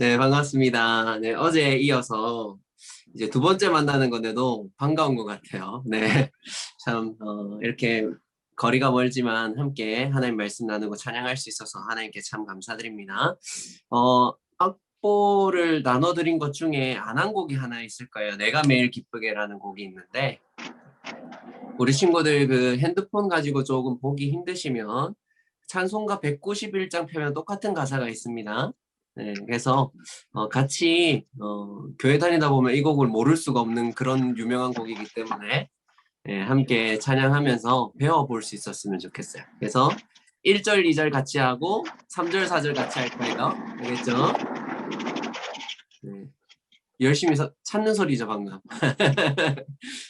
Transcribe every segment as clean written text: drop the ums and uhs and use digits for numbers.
네, 반갑습니다. 네, 어제에 이어서 이제 두 번째 만나는 건데도 반가운 것 같아요. 네, 참, 이렇게 거리가 멀지만 함께 하나님 말씀 나누고 찬양할 수 있어서 하나님께 참 감사드립니다. 악보를 나눠드린 것 중에 안 한 곡이 하나 있을까요? 내가 매일 기쁘게라는 곡이 있는데, 우리 친구들 그 핸드폰 가지고 조금 보기 힘드시면 찬송가 191장 펴면 똑같은 가사가 있습니다. 네, 그래서 같이 교회 다니다 보면 이 곡을 모를 수가 없는 그런 유명한 곡이기 때문에 함께 찬양하면서 배워볼 수 있었으면 좋겠어요. 그래서 1절, 2절 같이 하고 3절, 4절 같이 할 거예요. 알겠죠? 네, 열심히 찾는 소리죠, 방금.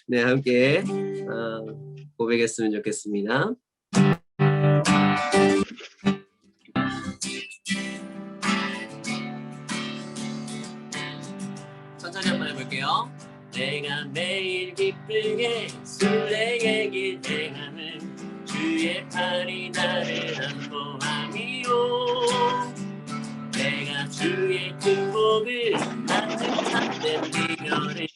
네, 함께 고백했으면 좋겠습니다. 천천히 한번 해볼게요. 내가 매일 기쁘게 순례의 길 행함은 주의 팔이 나를 안보함이요. 내가 주의 큰 복을 만든 참된 비결을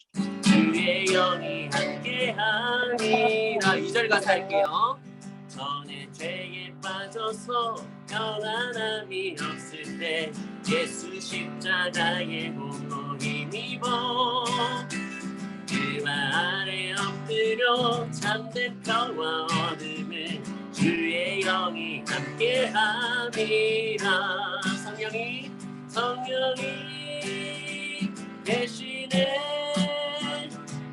주의 영이 함께하니라. 2절 가사 할게요. 전에 죄에 빠져서 평안함이 없을 때 예수 십자가의 복로 힘입어 그 발 아래 엎드려 참된 평화 얻음을 주의 영이 함께함이라. 성령이 계시네.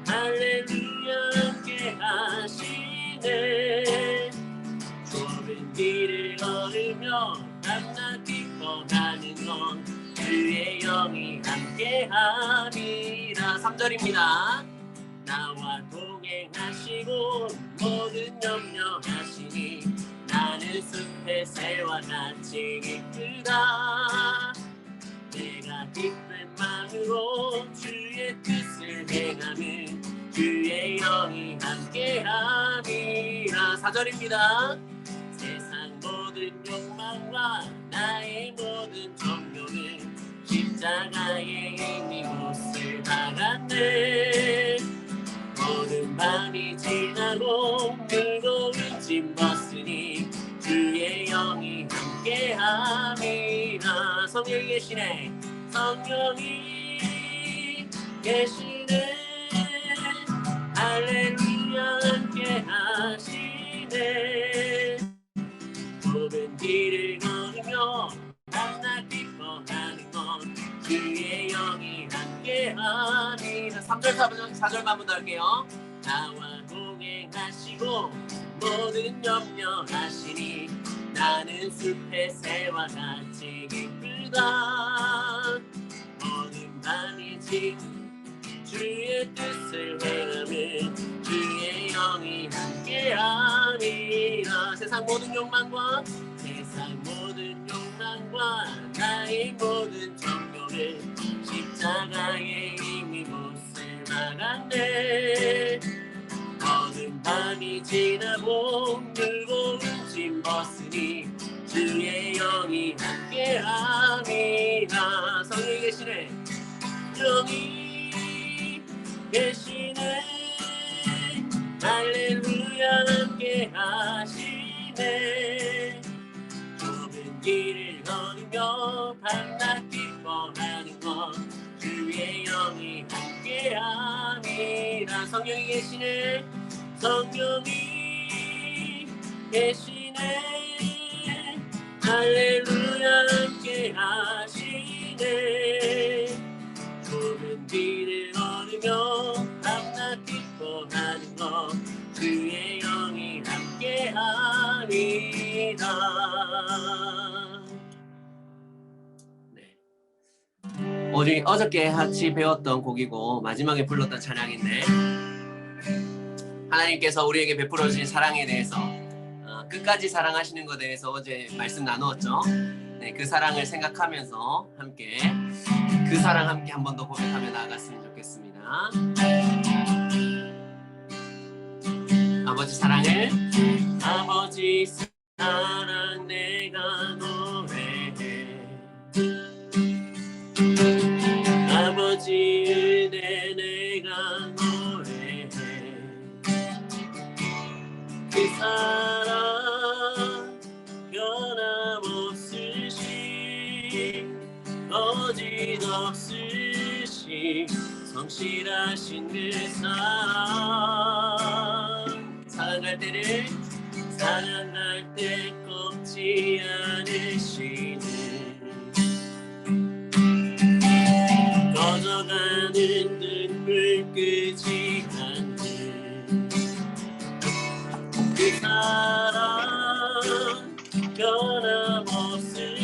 할렐루야 함께하시네. 좁은 길을 걸으며 밤낮 기뻐하는 건 주의 영이 함께하리라. 3절입니다. 나와 동행하시고 모든 염려하시니 나는 숲의 새와 같이 기쁘다. 내가 기쁜 마음으로 주의 뜻을 행하면 주의 영이 함께하리라. 4절입니다. 세상 모든 욕망과 나의 모든 정욕은 십자가의 힘이 못을 박았네. 모든 밤이 지나고 무거운 짐 벗으니 주의 영이 함께함이라. 성령이 계시네. 성령이 계시네. 할렐루야 함께하시네. 좁은 길을 걸으며 밤낮 기뻐하는 건 주의 영이 함께하리라. 3절, 4절만 한번 더 할게요. 나와 동행하시고 모든 염려하시니 나는 숲의 새와 같이 기쁘다. 모든 밤이 진 주의 뜻을 행하면 주의 영이 함께하리라. 세상 모든 욕망과 나의 모든 정욕을 십자가의 힘이 못을 막았네. 어두운 밤이 지나고 무거운 짐 벗으니 주의 영이 함께함이라. 성령이 계시네. 영이 계시네. 할렐루야 함께하시네. 좁은 길을 걸으며 밤낮 기뻐하는 건 주의 영이 함께함이라. 성령이 계시네. 성령이 계시네. 할렐루야 함께하시네. 좁은 길을 걸으며 밤낮 기뻐하는 건 주의 영이 함께하리라. 네. 어저께 같이 배웠던 곡이고 마지막에 불렀던 찬양인데, 하나님께서 우리에게 베풀어 주신 사랑에 대해서 끝까지 사랑하시는 것에 대해서 어제 말씀 나누었죠. 네, 그 사랑을 생각하면서 함께 그 사랑 함께 한 번 더 고백하며 나아갔으면 좋겠습니다. 아버지 사랑을, 아버지 사랑 내가 노래해. 거짓없으신 성실하신 그 사랑 사랑할 때를 사랑할 때 꺾지 않으시는 꺼져가는 눈물 끄지 않는 그 사랑 변함없으신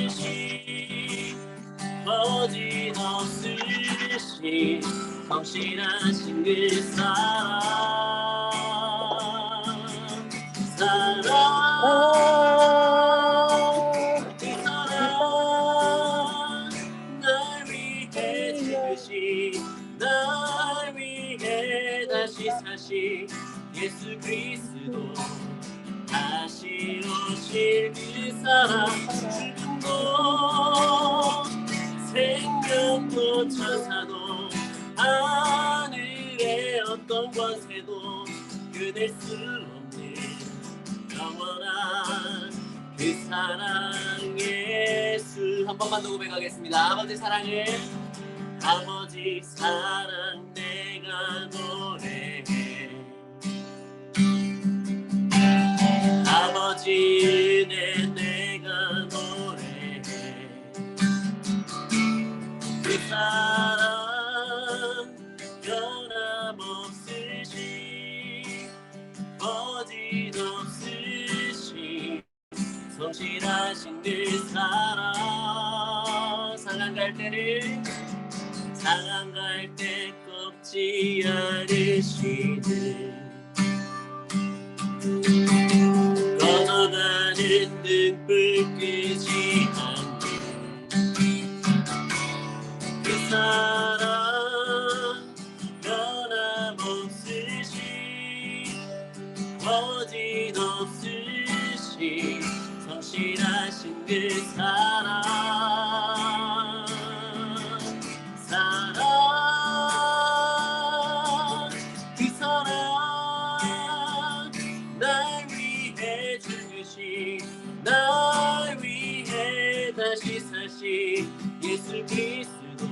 거짓없으신 성실하신 그 사랑 그 사랑 날 위해 죽으신 날 위해 다시 사신 예수 그리스도 다시 오실 그 사랑 죽음도 생명도 천사도 하늘의 어떤 권세도 끊을 수 없는 영원한 그 사랑 예수 한 번만 더 고백하겠습니다. 아버지 사랑을 아버지 사랑 내가 노래해 아버지 은혜 내가 노래해 그 사랑 변함없으신 거짓없으신 성실하신 그 사랑 상한 갈 때를 상한 갈 때 꺾지 않으시는 꺼져가는 등불 끄지 않는 그 사랑 변함없으신 거짓없으신 성실하신 그 사랑 그 사랑 날 위해 죽으신 날 위해 다시 사신 예수 그리스도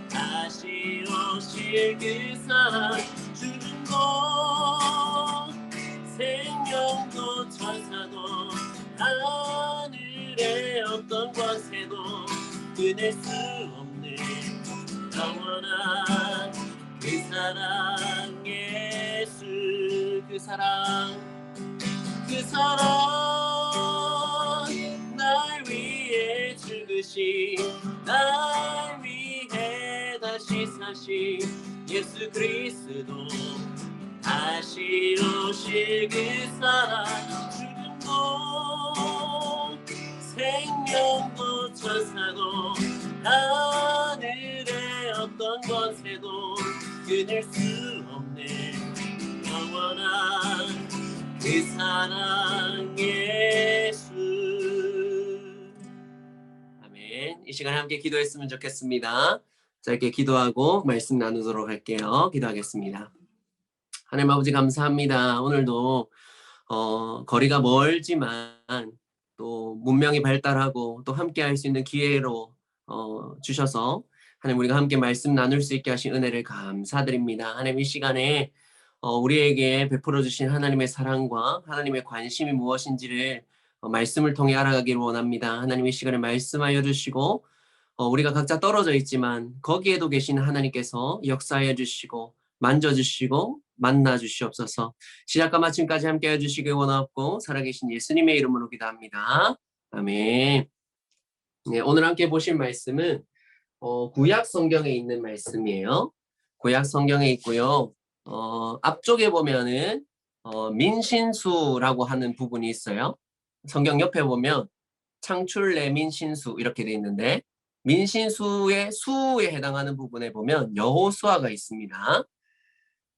다시 오실 그 사랑 죽음도 생명도 천사도 하늘의 어떤 권세도 끊을 수 없는 영원한 그 사랑 예수 그 사랑 날 위해 죽으신 날 위해 다시 사신 예수 그리스도 다시 오실 그 사랑 죽음도 생명도 천사도 하늘의 어떤 권세도 끊을 수 없는 영원한 그 사랑 예수 아멘. 이 시간에 함께 기도했으면 좋겠습니다. 짧게 기도하고 말씀 나누도록 할게요. 기도하겠습니다. 하나님 아버지 감사합니다. 오늘도 거리가 멀지만 또 문명이 발달하고 또 함께 할 수 있는 기회로 주셔서 하나님 우리가 함께 말씀 나눌 수 있게 하신 은혜를 감사드립니다. 하나님 이 시간에 우리에게 베풀어 주신 하나님의 사랑과 하나님의 관심이 무엇인지를 말씀을 통해 알아가기를 원합니다. 하나님 이 시간에 말씀하여 주시고 우리가 각자 떨어져 있지만 거기에도 계신 하나님께서 역사해 주시고 만져주시고 만나주시옵소서. 시작과 마침까지 함께 해주시기 원하옵고 살아계신 예수님의 이름으로 기도합니다. 아멘. 네, 오늘 함께 보실 말씀은 구약 성경에 있는 말씀이에요. 구약 성경에 있고요. 앞쪽에 보면은 민신수라고 하는 부분이 있어요. 성경 옆에 보면 창출 내민신수 이렇게 돼 있는데 민신수의 수에 해당하는 부분에 보면 여호수아가 있습니다.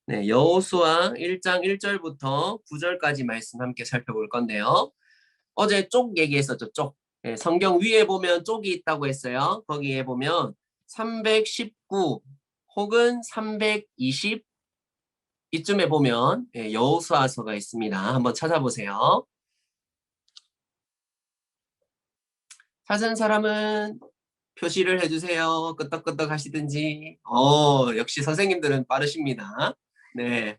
네, 여호수아 1장 1절부터 9절까지 말씀 함께 살펴볼 건데요. 어제 쪽 얘기했었죠. 쪽. 네, 성경 위에 보면 쪽이 있다고 했어요. 거기에 보면 319 혹은 320 이쯤에 보면 여호수아서가 있습니다. 한번 찾아보세요. 찾은 사람은 표시를 해주세요. 끄떡끄떡 하시든지. 역시 선생님들은 빠르십니다. 네.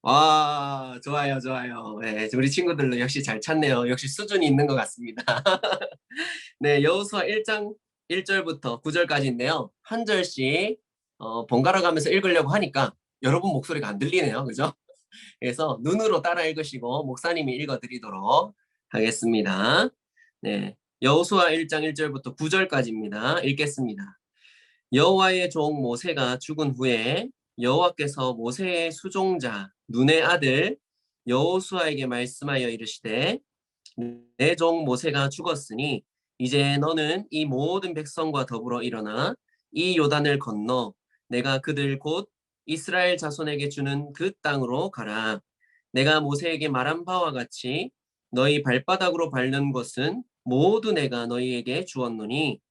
와, 좋아요, 좋아요. 네, 우리 친구들도 역시 잘 찾네요. 역시 수준이 있는 것 같습니다. 네, 여호수아 1장 1절부터 9절까지인데요. 한 절씩 번갈아 가면서 읽으려고 하니까 여러분 목소리가 안 들리네요. 그죠? 그래서 눈으로 따라 읽으시고 목사님이 읽어드리도록 하겠습니다. 네, 여호수아 1장 1절부터 9절까지입니다. 읽겠습니다. 여호와의 종 모세가 죽은 후에 여호와께서 모세의 수종자 눈의 아들 여호수아에게 말씀하여 이르시되 내 종 모세가 죽었으니 이제 너는 이 모든 백성과 더불어 일어나 이 요단을 건너 내가 그들 곧 이스라엘 자손에게 주는 그 땅으로 가라. 내가 모세에게 말한 바와 같이 너희 발바닥으로 밟는 것은 모두 내가 너희에게 주었노니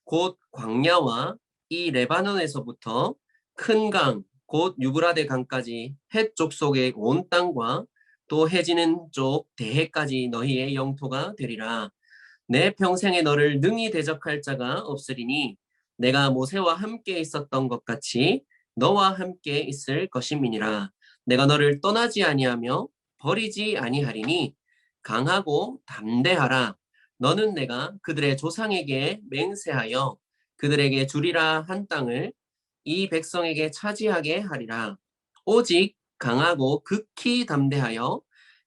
곧 광야와 이 레바논에서부터 큰 강, 곧 유브라데 강까지 헷 족속의 온 땅과 또 해지는 쪽 대해까지 너희의 영토가 되리라. 내 평생에 너를 능히 대적할 자가 없으리니 내가 모세와 함께 있었던 것 같이 너와 함께 있을 것임이니라. 내가 너를 떠나지 아니하며 버리지 아니하리니 강하고 담대하라. 너는 내가 그들의 조상에게 맹세하여 그들에게 주리라 한 땅을 이 백성에게 차지하게 하리라. 오직 강하고 극히 담대하여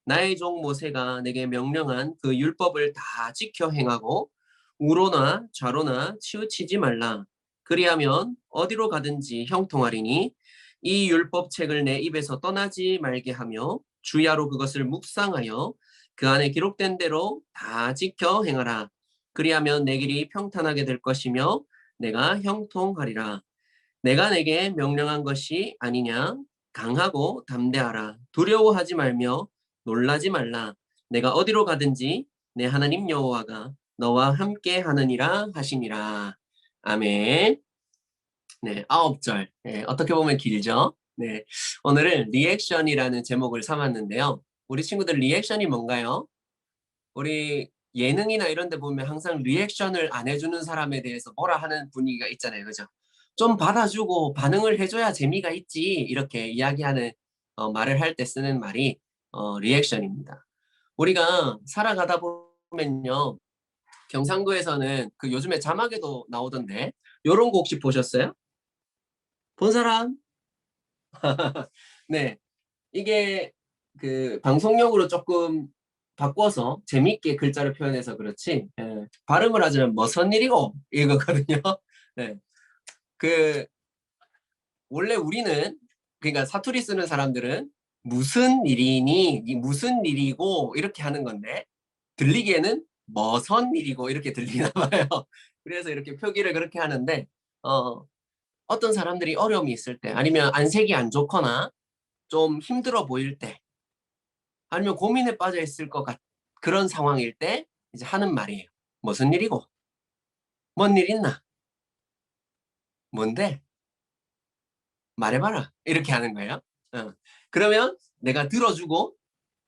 나의 종 모세가 내게 명령한 그 율법을 다 지켜 행하고 우로나 좌로나 치우치지 말라. 그리하면 어디로 가든지 형통하리니 이 율법책을 내 입에서 떠나지 말게 하며 주야로 그것을 묵상하여 그 안에 기록된 대로 다 지켜 행하라. 그리하면 내 길이 평탄하게 될 것이며 내가 형통하리라. 내가 내게 명령한 것이 아니냐? 강하고 담대하라. 두려워하지 말며 놀라지 말라. 내가 어디로 가든지 내 하나님 여호와가 너와 함께 하느니라 하시니라. 아멘. 네, 9절. 네, 어떻게 보면 길죠? 네, 오늘은 리액션이라는 제목을 삼았는데요. 우리 친구들 리액션이 뭔가요? 우리 예능이나 이런 데 보면 항상 리액션을 안 해주는 사람에 대해서 뭐라 하는 분위기가 있잖아요. 그죠? 좀 받아주고 반응을 해줘야 재미가 있지. 이렇게 이야기하는 말을 할 때 쓰는 말이 리액션입니다. 우리가 살아가다 보면요. 경상도에서는 그 요즘에 자막에도 나오던데 요런 거 혹시 보셨어요? 본 사람? 네. 이게 그 방송용으로 조금 바꿔서 재밌게 글자를 표현해서 그렇지 발음을 하자면 뭐선 일이고 이거거든요. 네. 그 원래 우리는 그러니까 사투리 쓰는 사람들은 무슨 일이니 무슨 일이고 이렇게 하는 건데 들리기에는 뭐선 일이고 이렇게 들리나 봐요. 그래서 이렇게 표기를 그렇게 하는데 어떤 사람들이 어려움이 있을 때 아니면 안색이 안 좋거나 좀 힘들어 보일 때 아니면 고민에 빠져 있을 것 같 그런 상황일 때 이제 하는 말이에요. 무슨 일이고? 뭔 일 있나? 뭔데? 말해봐라. 이렇게 하는 거예요. 그러면 내가 들어주고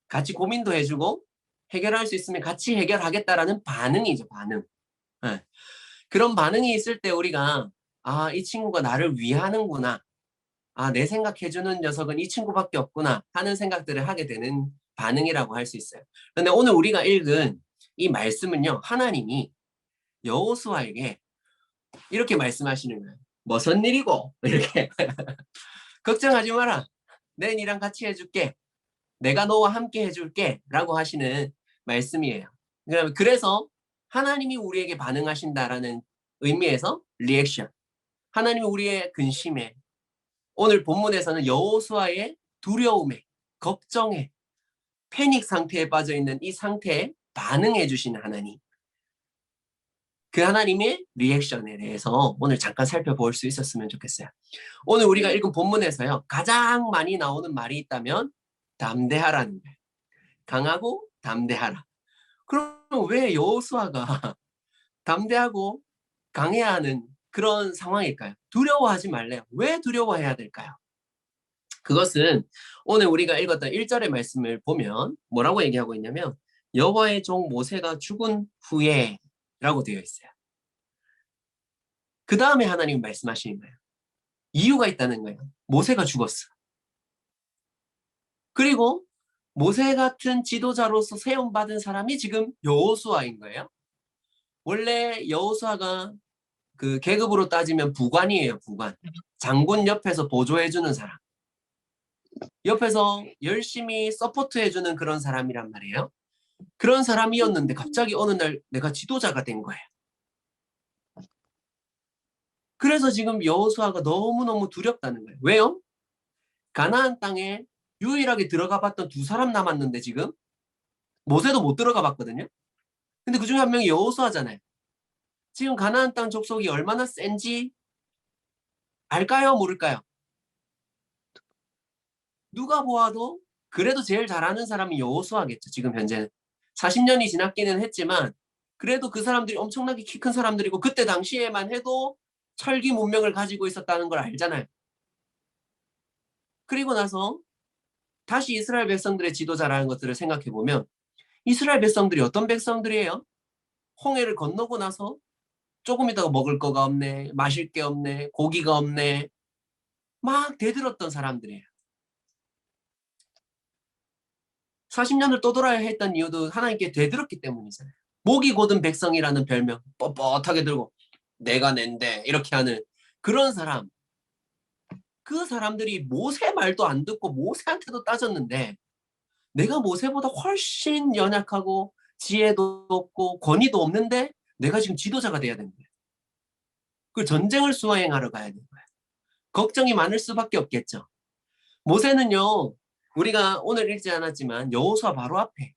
같이 고민도 해주고 해결할 수 있으면 같이 해결하겠다라는 반응이죠. 반응. 예. 그런 반응이 있을 때 우리가 아, 이 친구가 나를 위하는구나. 아, 내 생각해주는 녀석은 이 친구밖에 없구나 하는 생각들을 하게 되는 반응이라고 할 수 있어요. 그런데 오늘 우리가 읽은 이 말씀은요. 하나님이 여호수아에게 이렇게 말씀하시는 거예요. 무슨 일이고? 이렇게 걱정하지 마라. 내 니랑 같이 해줄게. 내가 너와 함께 해줄게. 라고 하시는 말씀이에요. 그래서 하나님이 우리에게 반응하신다라는 의미에서 리액션. 하나님이 우리의 근심에 오늘 본문에서는 여호수아의 두려움에 걱정에 패닉 상태에 빠져 있는 이 상태에 반응해 주시는 하나님. 그 하나님의 리액션에 대해서 오늘 잠깐 살펴볼 수 있었으면 좋겠어요. 오늘 우리가 읽은 본문에서요. 가장 많이 나오는 말이 있다면 담대하라는 거예요. 강하고 담대하라. 그럼 왜 여호수아가 담대하고 강해야 하는 그런 상황일까요? 두려워하지 말래요. 왜 두려워해야 될까요? 그것은 오늘 우리가 읽었던 1절의 말씀을 보면 뭐라고 얘기하고 있냐면 여호와의 종 모세가 죽은 후에 라고 되어 있어요. 그 다음에 하나님 말씀하시는 거예요. 이유가 있다는 거예요. 모세가 죽었어. 그리고 모세 같은 지도자로서 세움받은 사람이 지금 여호수아인 거예요. 원래 여호수아가 그 계급으로 따지면 부관이에요. 부관. 장군 옆에서 보조해주는 사람. 옆에서 열심히 서포트해주는 그런 사람이란 말이에요. 그런 사람이었는데 갑자기 어느 날 내가 지도자가 된 거예요. 그래서 지금 여호수아가 너무너무 두렵다는 거예요. 왜요? 가나안 땅에 유일하게 들어가 봤던 두 사람 남았는데 지금 모세도 못 들어가 봤거든요. 근데 그중에 한 명이 여호수아잖아요. 지금 가나안 땅 족속이 얼마나 센지 알까요? 모를까요? 누가 보아도 그래도 제일 잘하는 사람이 여호수아겠죠. 지금 현재는 40년이 지났기는 했지만 그래도 그 사람들이 엄청나게 키 큰 사람들이고 그때 당시에만 해도 철기 문명을 가지고 있었다는 걸 알잖아요. 그리고 나서 다시 이스라엘 백성들의 지도자라는 것들을 생각해 보면 이스라엘 백성들이 어떤 백성들이에요? 홍해를 건너고 나서 조금 있다가 먹을 거가 없네, 마실 게 없네, 고기가 없네, 막 대들었던 사람들이에요. 40년을 떠돌아야 했던 이유도 하나님께 대들었기 때문이잖아요. 목이 곧은 백성이라는 별명 뻣뻣하게 들고 내가 낸데 이렇게 하는 그런 사람. 그 사람들이 모세 말도 안 듣고 모세한테도 따졌는데 내가 모세보다 훨씬 연약하고 지혜도 없고 권위도 없는데 내가 지금 지도자가 돼야 되는 거예요. 그 전쟁을 수행하러 가야 되는 거예요. 걱정이 많을 수밖에 없겠죠. 모세는요. 우리가 오늘 읽지 않았지만 여호수아 바로 앞에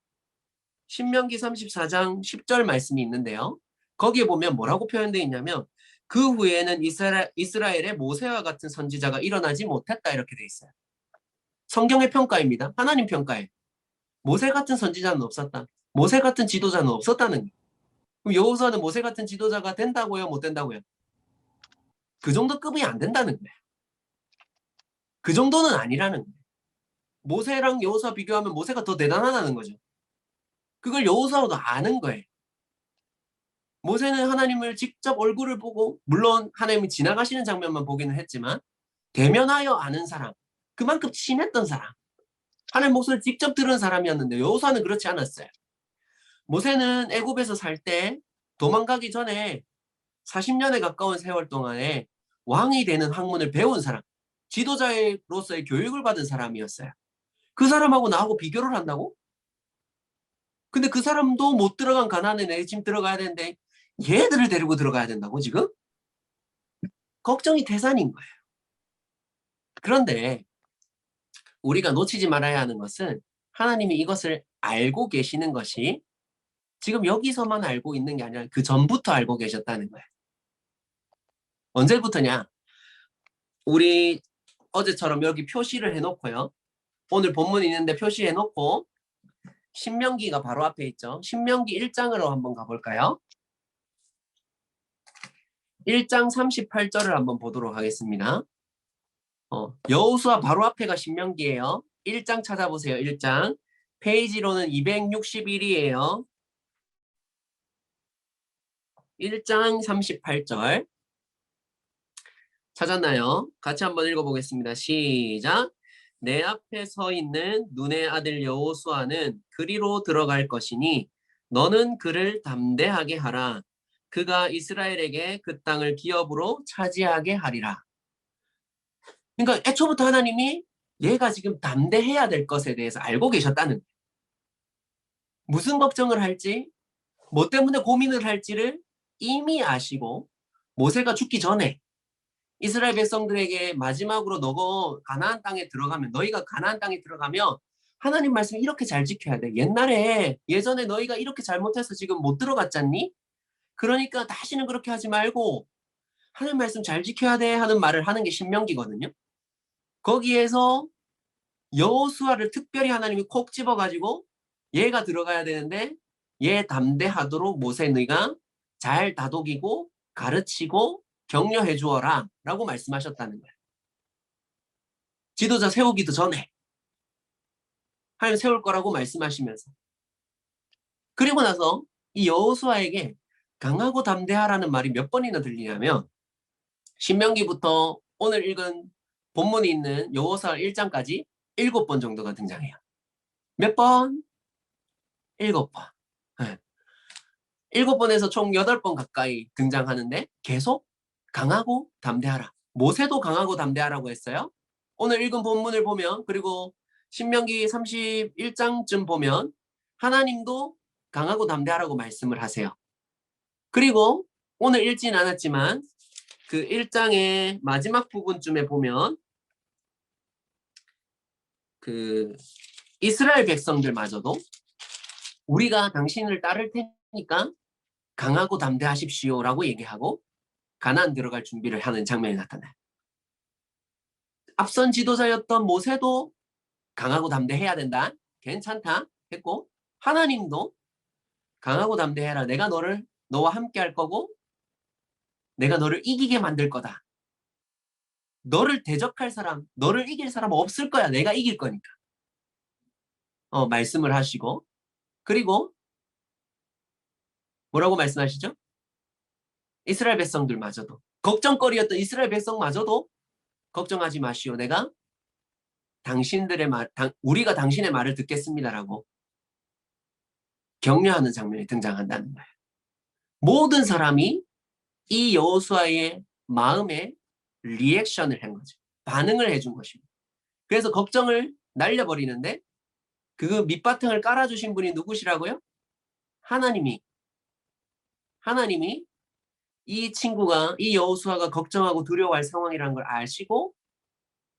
신명기 34장 10절 말씀이 있는데요. 거기에 보면 뭐라고 표현되어 있냐면 그 후에는 이스라엘의 모세와 같은 선지자가 일어나지 못했다 이렇게 돼 있어요. 성경의 평가입니다. 하나님 평가에 모세 같은 선지자는 없었다. 모세 같은 지도자는 없었다는 거예요. 그럼 여호수아는 모세 같은 지도자가 된다고요? 못 된다고요? 그 정도 급이 안 된다는 거예요. 그 정도는 아니라는 거예요. 모세랑 여호수아 비교하면 모세가 더 대단하다는 거죠. 그걸 여호수아도 아는 거예요. 모세는 하나님을 직접 얼굴을 보고 물론 하나님이 지나가시는 장면만 보기는 했지만 대면하여 아는 사람, 그만큼 친했던 사람, 하나님 목소리를 직접 들은 사람이었는데 여호수아는 그렇지 않았어요. 모세는 애굽에서 살 때 도망가기 전에 40년에 가까운 세월 동안에 왕이 되는 학문을 배운 사람, 지도자로서의 교육을 받은 사람이었어요. 그 사람하고 나하고 비교를 한다고? 근데 그 사람도 못 들어간 가나안에 내 지금 들어가야 되는데 얘들을 데리고 들어가야 된다고 지금? 걱정이 태산인 거예요. 그런데 우리가 놓치지 말아야 하는 것은 하나님이 이것을 알고 계시는 것이 지금 여기서만 알고 있는 게 아니라 그 전부터 알고 계셨다는 거예요. 언제부터냐? 우리 어제처럼 여기 표시를 해놓고요. 오늘 본문이 있는데 표시해놓고 신명기가 바로 앞에 있죠. 신명기 1장으로 한번 가볼까요? 1장 38절을 한번 보도록 하겠습니다. 여호수아 바로 앞에가 신명기예요. 1장 찾아보세요. 1장. 페이지로는 261이에요. 1장 38절. 찾았나요? 같이 한번 읽어보겠습니다. 시작. 내 앞에 서 있는 눈의 아들 여호수아는 그리로 들어갈 것이니 너는 그를 담대하게 하라. 그가 이스라엘에게 그 땅을 기업으로 차지하게 하리라. 그러니까 애초부터 하나님이 얘가 지금 담대해야 될 것에 대해서 알고 계셨다는 거예요. 무슨 걱정을 할지, 뭐 때문에 고민을 할지를 이미 아시고 모세가 죽기 전에 이스라엘 백성들에게 마지막으로 너가 가나안 땅에 들어가면 너희가 가나안 땅에 들어가면 하나님 말씀 이렇게 잘 지켜야 돼. 예전에 너희가 이렇게 잘못해서 지금 못 들어갔잖니? 그러니까 다시는 그렇게 하지 말고 하나님 말씀 잘 지켜야 돼 하는 말을 하는 게 신명기거든요. 거기에서 여호수아를 특별히 하나님이 콕 집어가지고 얘가 들어가야 되는데 얘 담대하도록 모세 너희가 잘 다독이고 가르치고 격려해 주어라 라고 말씀하셨다는 거예요. 지도자 세우기도 전에 하나님 세울 거라고 말씀하시면서 그리고 나서 이 여호수아에게 강하고 담대하라는 말이 몇 번이나 들리냐면 신명기부터 오늘 읽은 본문이 있는 여호수아 1장까지 7번 정도가 등장해요. 몇 번? 7번. 네. 7번에서 총 8번 가까이 등장하는데 계속 강하고 담대하라. 모세도 강하고 담대하라고 했어요. 오늘 읽은 본문을 보면, 그리고 신명기 31장쯤 보면 하나님도 강하고 담대하라고 말씀을 하세요. 그리고 오늘 읽진 않았지만 그 1장의 마지막 부분쯤에 보면 그 이스라엘 백성들마저도 우리가 당신을 따를 테니까 강하고 담대하십시오라고 얘기하고 가나안 들어갈 준비를 하는 장면이 나타나요. 앞선 지도자였던 모세도 강하고 담대해야 된다. 괜찮다 했고, 하나님도 강하고 담대해라. 내가 너와 함께 할 거고 내가 너를 이기게 만들 거다. 너를 대적할 사람, 너를 이길 사람 없을 거야. 내가 이길 거니까. 말씀을 하시고, 그리고 뭐라고 말씀하시죠? 이스라엘 백성들마저도, 걱정거리였던 이스라엘 백성마저도 걱정하지 마시오. 내가 우리가 당신의 말을 듣겠습니다라고 격려하는 장면이 등장한다는 거예요. 모든 사람이 이 여호수아의 마음에 리액션을 한 거죠. 반응을 해준 것입니다. 그래서 걱정을 날려버리는데 그 밑바탕을 깔아주신 분이 누구시라고요? 하나님이 이 친구가, 이 여호수아가 걱정하고 두려워할 상황이라는 걸 아시고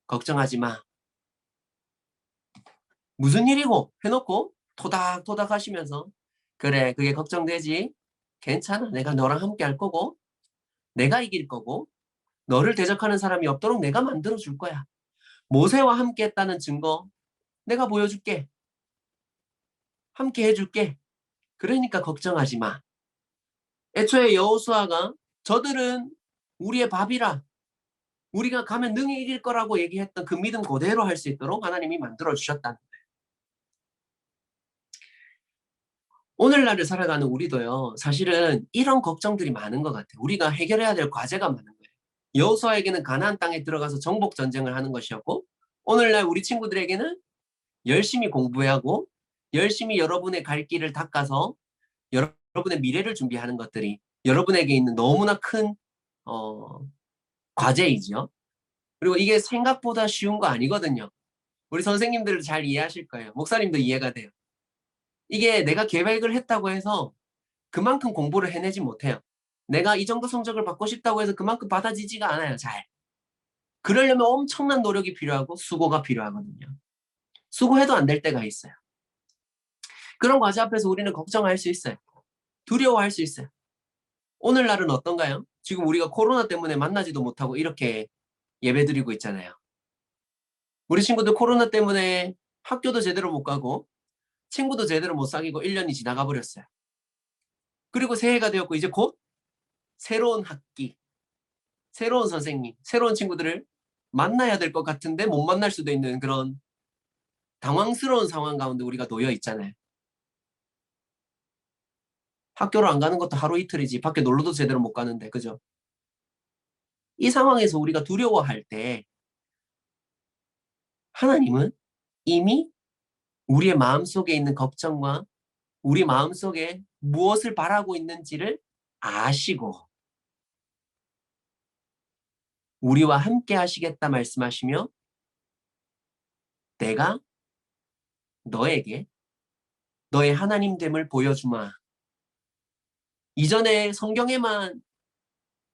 걱정하지 마. 무슨 일이고 해놓고 토닥토닥 하시면서 그래, 그게 걱정되지. 괜찮아. 내가 너랑 함께 할 거고 내가 이길 거고 너를 대적하는 사람이 없도록 내가 만들어줄 거야. 모세와 함께 했다는 증거 내가 보여줄게. 함께 해줄게. 그러니까 걱정하지 마. 애초에 여호수아가 저들은 우리의 밥이라 우리가 가면 능히 이길 거라고 얘기했던 그 믿음 그대로 할 수 있도록 하나님이 만들어주셨다는 거예요. 오늘날을 살아가는 우리도요. 사실은 이런 걱정들이 많은 것 같아요. 우리가 해결해야 될 과제가 많은 거예요. 여호수아에게는 가나안 땅에 들어가서 정복 전쟁을 하는 것이었고, 오늘날 우리 친구들에게는 열심히 공부하고 열심히 여러분의 갈 길을 닦아서 여러분의 미래를 준비하는 것들이 여러분에게 있는 너무나 큰 과제이죠. 그리고 이게 생각보다 쉬운 거 아니거든요. 우리 선생님들도 잘 이해하실 거예요. 목사님도 이해가 돼요. 이게 내가 계획을 했다고 해서 그만큼 공부를 해내지 못해요. 내가 이 정도 성적을 받고 싶다고 해서 그만큼 받아지지가 않아요. 잘. 그러려면 엄청난 노력이 필요하고 수고가 필요하거든요. 수고해도 안 될 때가 있어요. 그런 과제 앞에서 우리는 걱정할 수 있어요. 두려워할 수 있어요. 오늘날은 어떤가요? 지금 우리가 코로나 때문에 만나지도 못하고 이렇게 예배드리고 있잖아요. 우리 친구들 코로나 때문에 학교도 제대로 못 가고 친구도 제대로 못 사귀고 1년이 지나가 버렸어요. 그리고 새해가 되었고 이제 곧 새로운 학기, 새로운 선생님, 새로운 친구들을 만나야 될 것 같은데 못 만날 수도 있는 그런 당황스러운 상황 가운데 우리가 놓여 있잖아요. 학교를 안 가는 것도 하루 이틀이지 밖에 놀러도 제대로 못 가는데, 그죠? 이 상황에서 우리가 두려워할 때 하나님은 이미 우리의 마음속에 있는 걱정과 우리 마음속에 무엇을 바라고 있는지를 아시고 우리와 함께 하시겠다 말씀하시며 내가 너에게 너의 하나님됨을 보여주마. 이전에 성경에만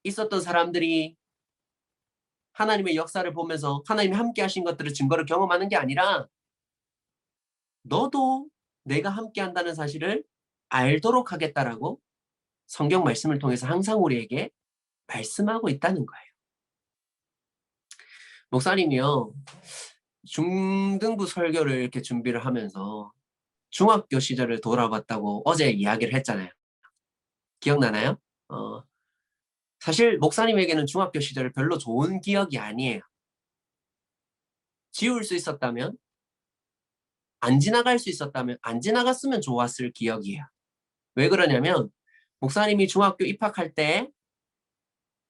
있었던 사람들이 하나님의 역사를 보면서 하나님이 함께 하신 것들을 증거를 경험하는 게 아니라 너도 내가 함께 한다는 사실을 알도록 하겠다라고 성경 말씀을 통해서 항상 우리에게 말씀하고 있다는 거예요. 목사님이요, 중등부 설교를 이렇게 준비를 하면서 중학교 시절을 돌아봤다고 어제 이야기를 했잖아요. 기억나나요? 사실 목사님에게는 중학교 시절이 별로 좋은 기억이 아니에요. 지울 수 있었다면, 안 지나갈 수 있었다면, 안 지나갔으면 좋았을 기억이에요. 왜 그러냐면 목사님이 중학교 입학할 때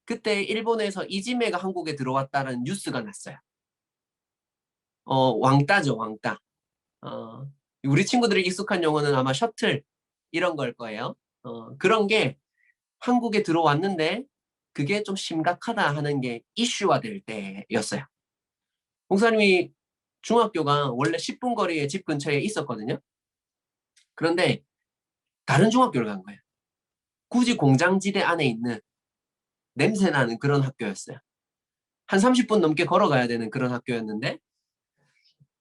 그때 일본에서 이지메가 한국에 들어왔다는 뉴스가 났어요. 왕따죠, 왕따. 우리 친구들이 익숙한 용어는 아마 셔틀 이런 걸 거예요. 그런 게 한국에 들어왔는데 그게 좀 심각하다 하는 게 이슈화 될 때였어요. 목사님이 중학교가 원래 10분 거리에 집 근처에 있었거든요. 그런데 다른 중학교를 간 거예요. 굳이 공장지대 안에 있는 냄새나는 그런 학교였어요. 한 30분 넘게 걸어가야 되는 그런 학교였는데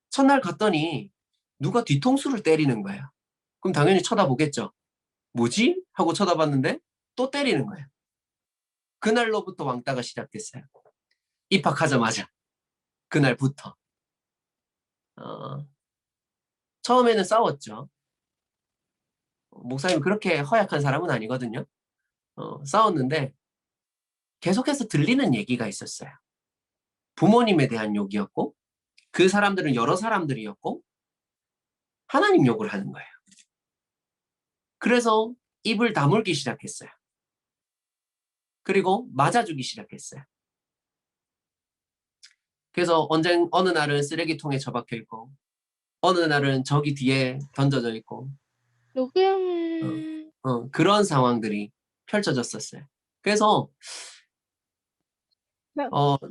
첫날 갔더니 누가 뒤통수를 때리는 거예요. 그럼 당연히 쳐다보겠죠. 뭐지? 하고 쳐다봤는데 또 때리는 거예요. 그날로부터 왕따가 시작됐어요. 입학하자마자. 그날부터. 어, 처음에는 싸웠죠. 목사님 그렇게 허약한 사람은 아니거든요. 싸웠는데 계속해서 들리는 얘기가 있었어요. 부모님에 대한 욕이었고 그 사람들은 여러 사람들이었고 하나님 욕을 하는 거예요. 그래서 입을 다물기 시작했어요. 그리고 맞아주기 시작했어요. 그래서 어느 날은 쓰레기통에 처박혀 있고 어느 날은 저기 뒤에 던져져 있고 그런 상황들이 펼쳐졌었어요. 그래서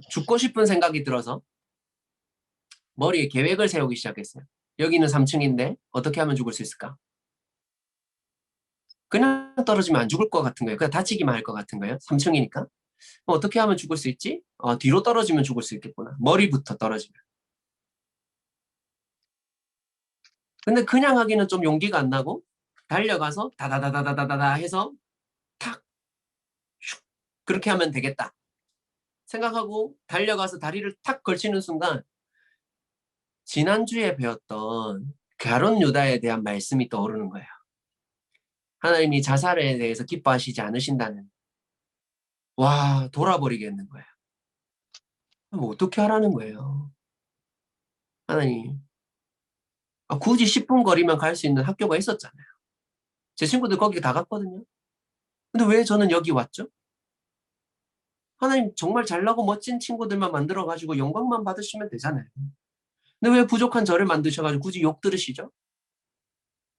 죽고 싶은 생각이 들어서 머리에 계획을 세우기 시작했어요. 여기는 3층인데 어떻게 하면 죽을 수 있을까? 그냥 떨어지면 안 죽을 것 같은 거예요. 그냥 다치기만 할 것 같은 거예요. 3층이니까. 어떻게 하면 죽을 수 있지? 뒤로 떨어지면 죽을 수 있겠구나. 머리부터 떨어지면. 근데 그냥 하기는 좀 용기가 안 나고 달려가서 다다다다다다다 해서 탁 슉, 그렇게 하면 되겠다 생각하고 달려가서 다리를 탁 걸치는 순간 지난주에 배웠던 가룟 유다에 대한 말씀이 떠오르는 거예요. 하나님이 자살에 대해서 기뻐하시지 않으신다는. 와, 돌아버리겠는 거예요. 뭐 어떻게 하라는 거예요. 하나님. 굳이 10분 거리만 갈 수 있는 학교가 있었잖아요. 제 친구들 거기 다 갔거든요. 근데 왜 저는 여기 왔죠? 하나님 정말 잘나고 멋진 친구들만 만들어가지고 영광만 받으시면 되잖아요. 근데 왜 부족한 저를 만드셔가지고 굳이 욕 들으시죠?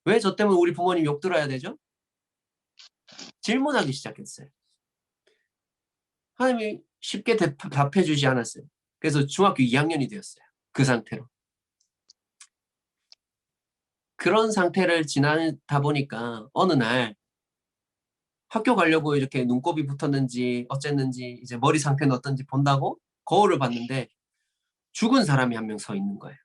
왜 저 때문에 우리 부모님 욕 들어야 되죠? 질문하기 시작했어요. 하나님이 쉽게 답해 주지 않았어요. 그래서 중학교 2학년이 되었어요. 그 상태로. 그런 상태를 지나다 보니까 어느 날 학교 가려고 이렇게 눈곱이 붙었는지 어쨌는지 이제 머리 상태는 어떤지 본다고 거울을 봤는데 죽은 사람이 한 명 서 있는 거예요.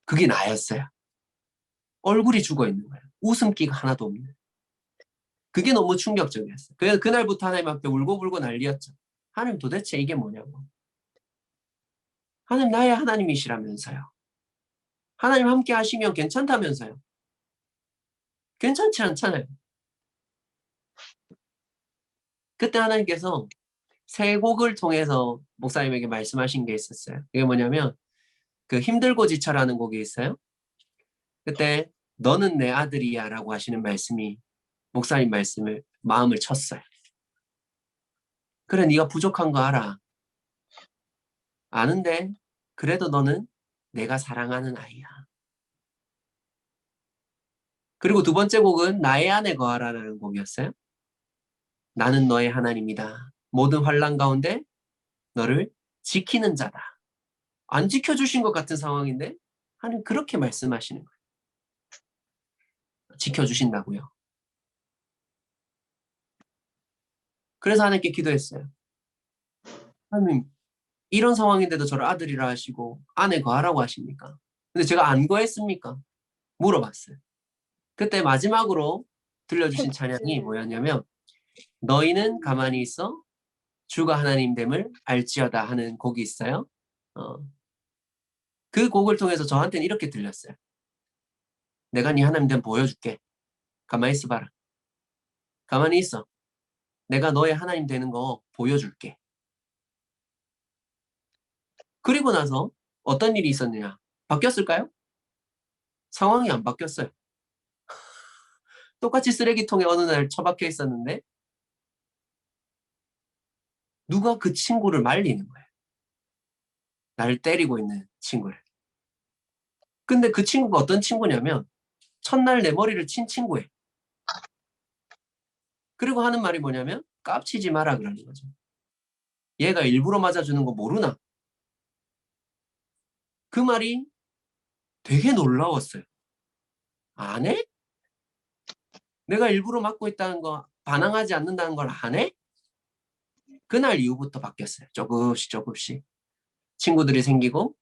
그게 나였어요. 얼굴이 죽어 있는 거예요. 웃음기가 하나도 없는. 그게 너무 충격적이었어요. 그래서 그날부터 하나님 앞에 울고불고 난리였죠. 하나님 도대체 이게 뭐냐고. 하나님 나의 하나님이시라면서요. 하나님 함께 하시면 괜찮다면서요. 괜찮지 않잖아요. 그때 하나님께서 세 곡을 통해서 목사님에게 말씀하신 게 있었어요. 그게 뭐냐면 그 힘들고 지쳐라는 곡이 있어요. 그때 너는 내 아들이야 라고 하시는 말씀이 목사님 말씀을 마음을 쳤어요. 그래 네가 부족한 거 알아. 아는데 그래도 너는 내가 사랑하는 아이야. 그리고 두 번째 곡은 나의 안에 거하라는 곡이었어요. 나는 너의 하나님이다. 모든 환난 가운데 너를 지키는 자다. 안 지켜주신 것 같은 상황인데 하나님 그렇게 말씀하시는 거예요. 지켜주신다고요. 그래서 하나님께 기도했어요. 하나님 이런 상황인데도 저를 아들이라 하시고 아내 거하라고 하십니까? 근데 제가 안 거했습니까? 물어봤어요. 그때 마지막으로 들려주신 찬양이 뭐였냐면 너희는 가만히 있어 주가 하나님됨을 알지어다 하는 곡이 있어요. 어, 그 곡을 통해서 저한테는 이렇게 들렸어요. 내가 네 하나님됨 보여줄게. 가만히 있어봐라. 가만히 있어. 내가 너의 하나님 되는 거 보여줄게. 그리고 나서 어떤 일이 있었느냐? 바뀌었을까요? 상황이 안 바뀌었어요. 똑같이 쓰레기통에 어느 날 처박혀 있었는데 누가 그 친구를 말리는 거예요. 날 때리고 있는 친구를. 근데 그 친구가 어떤 친구냐면 첫날 내 머리를 친 친구예요. 그리고 하는 말이 뭐냐면 깝치지 마라 그러는 거죠. 얘가 일부러 맞아주는 거 모르나? 그 말이 되게 놀라웠어요. 안 해? 내가 일부러 맞고 있다는 거, 반항하지 않는다는 걸 안 해? 그날 이후부터 바뀌었어요. 조금씩 조금씩. 친구들이 생기고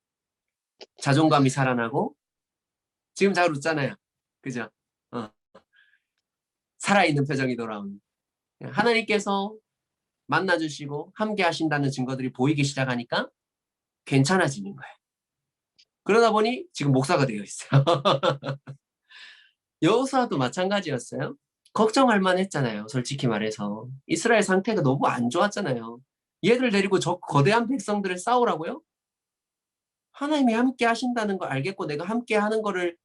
자존감이 살아나고 지금 잘 웃잖아요. 그죠? 어, 살아있는 표정이 돌아오는. 하나님께서 만나주시고 함께 하신다는 증거들이 보이기 시작하니까 괜찮아지는 거예요. 그러다 보니 지금 목사가 되어 있어요. 여호수아도 마찬가지였어요. 걱정할 만했잖아요. 솔직히 말해서. 이스라엘 상태가 너무 안 좋았잖아요. 얘들 데리고 저 거대한 백성들을 싸우라고요? 하나님이 함께 하신다는 걸 알겠고 내가 함께 하는 거를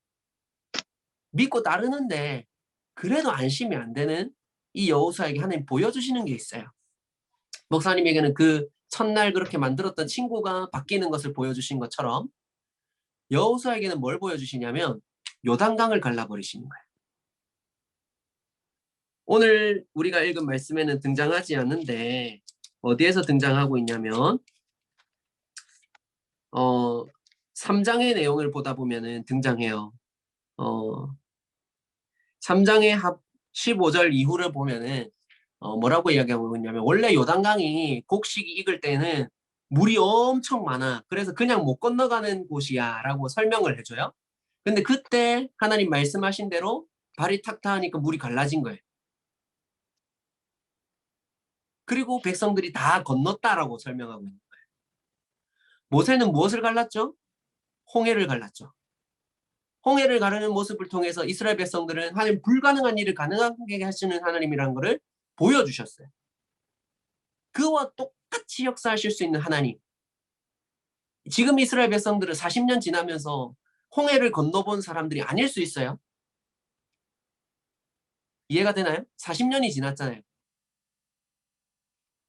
믿고 따르는데 그래도 안심이 안 되는 이 여호수아에게 하나님 보여주시는 게 있어요. 목사님에게는 그 첫날 그렇게 만들었던 친구가 바뀌는 것을 보여주신 것처럼 여호수아에게는 뭘 보여주시냐면 요단강을 갈라버리시는 거예요. 오늘 우리가 읽은 말씀에는 등장하지 않는데 어디에서 등장하고 있냐면 3장의 내용을 보다 보면은 등장해요. 3장의 15절 이후를 보면은 뭐라고 이야기하고 있냐면 원래 요단강이 곡식이 익을 때는 물이 엄청 많아. 그래서 그냥 못 건너가는 곳이야 라고 설명을 해줘요. 근데 그때 하나님 말씀하신 대로 발이 탁 닿으니까 물이 갈라진 거예요. 그리고 백성들이 다 건넜다라고 설명하고 있는 거예요. 모세는 무엇을 갈랐죠? 홍해를 갈랐죠. 홍해를 가르는 모습을 통해서 이스라엘 백성들은 하나님 불가능한 일을 가능하게 하시는 하나님이라는 것을 보여주셨어요. 그와 똑같이 역사하실 수 있는 하나님. 지금 이스라엘 백성들은 40년 지나면서 홍해를 건너본 사람들이 아닐 수 있어요. 이해가 되나요? 40년이 지났잖아요.